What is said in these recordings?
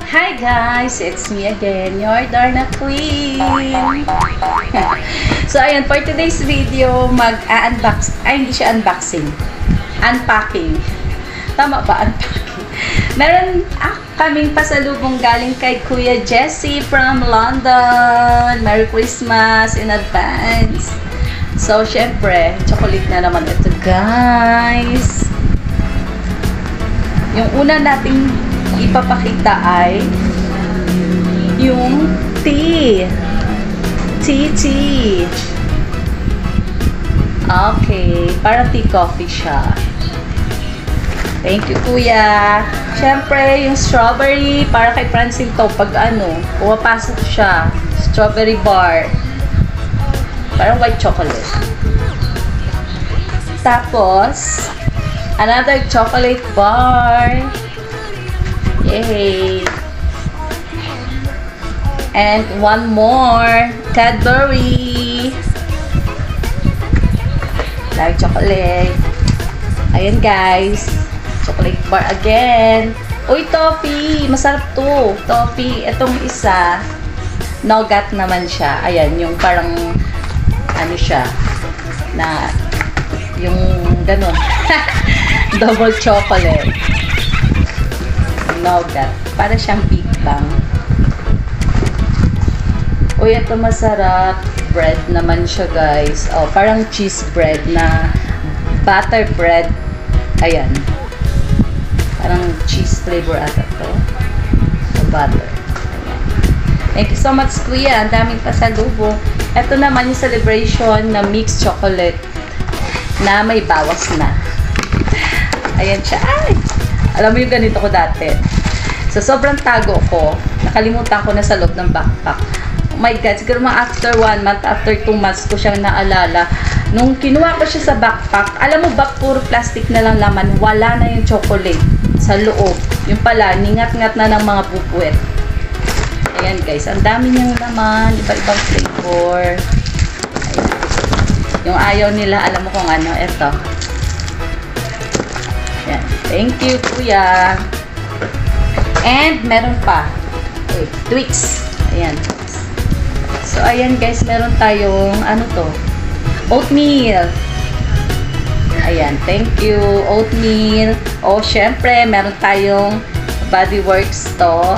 Hi guys, it's me again, your Darna Queen. So ayan, for today's video, mag-unbox, hindi siya unboxing, unpacking. Tama ba? Unpacking. Meron kaming pasalubong galing kay Kuya Jesse from London. Merry Christmas in advance. So syempre, chocolate na naman ito guys. Yung una nating ipapakita ay yung tea. Tea. Okay, parang tea coffee siya. Thank you, Kuya. Siyempre, yung strawberry, para kay Francine to, pag pumapasok siya. Strawberry bar. Parang white chocolate. Tapos, another chocolate bar. Yay! And one more. Cadbury. Like chocolate. Ayan guys. Chocolate bar again. Uy, toffee. Masarap to. Toffee. Itong isa, nougat naman siya. Ayan, yung parang, siya, na, yung ganun. Double chocolate. Nougat. Para siyang Big Bang. Uy, ito masarap. Bread naman siya, guys. Oh, parang cheese bread na butter bread. Ayan. Parang cheese flavor ata to. So, butter. Ayan. Thank you so much, Kuya. Ang daming pasalubong. Ito naman yung celebration na mixed chocolate na may bawas na. Ayan siya. Ay! Alam mo yung ganito ko dati. So, sobrang tago ko. Nakalimutan ko na sa loob ng backpack. Oh my God, siguro mga after 1 month, after 2 months ko siyang naalala. Nung kinuha ko siya sa backpack, alam mo ba, puro plastic na lang laman. Wala na yung chocolate sa loob. Yung pala, ningat-ngat na ng mga bubuet. Ayan guys, ang dami niyang laman. Iba-ibang flavor. Ayan. Yung ayaw nila, alam mo kung ano, eto. Ayan. Thank you, Kuya. And, meron pa. Wait, Twix. Ayan. So, ayan guys, meron tayong, oatmeal. Ayan, thank you. Oatmeal. O, syempre, meron tayong Bodyworks to.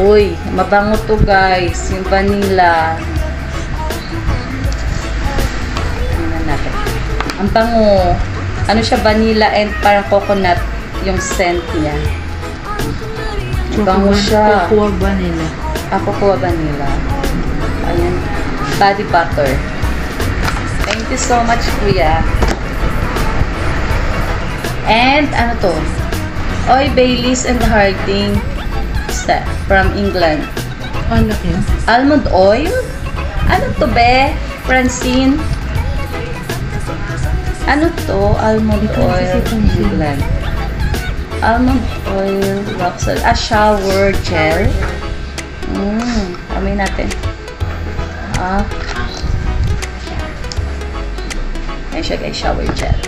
Uy, mabango to guys. Yung vanilla. Tingnan natin. Ang bango. Ano siya, vanilla and parang coconut yung scent niya. Bango siya. Cocoa vanilla. Cocoa vanilla. Ayan. Body butter. Thank you so much, Kuya. And, ano to? Oy, Baileys and Harding from England. Ano yun? Almond oil? Ano to, be? Francine? Ano to? Almond oil, England. Almond oil, Roxal. Shower gel. Amoy natin. Ayan siya guys, shower gel.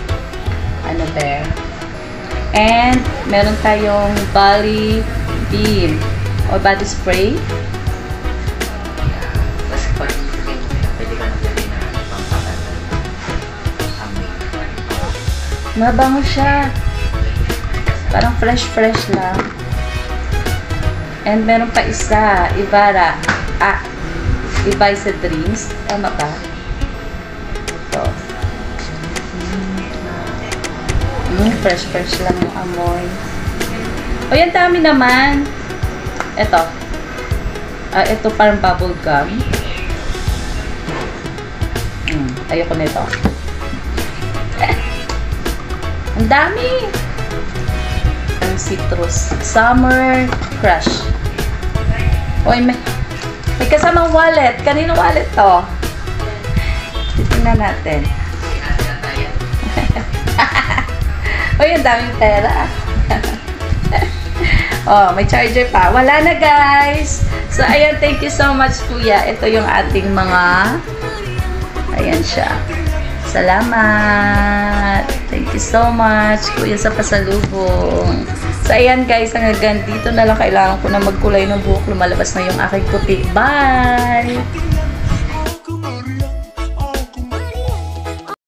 Ano there? And, meron tayong body beam or body spray. Mabango siya. Parang fresh lang. And meron pa isa, Ivara. Ibiza Dreams. Tama ba? Ito. Fresh lang yung amoy. O, yan dami naman. Ito. Ito parang bubble gum. Ayoko nito. Ang dami. Ang citrus. Summer Crush. Oy, may kasamang wallet. Kanino wallet to? Titingnan natin. Oy, ang daming pera. Oh, may charger pa. Wala na, guys. So, ayan, thank you so much, Kuya. Ito yung ating mga, ayan siya. Salamat. Thank you so much, Kuya, sa pasalubong. So, ayan guys, hanggang dito na lang kailangan ko na magkulay ng buhok. Lumalabas na yung aking puti. Bye!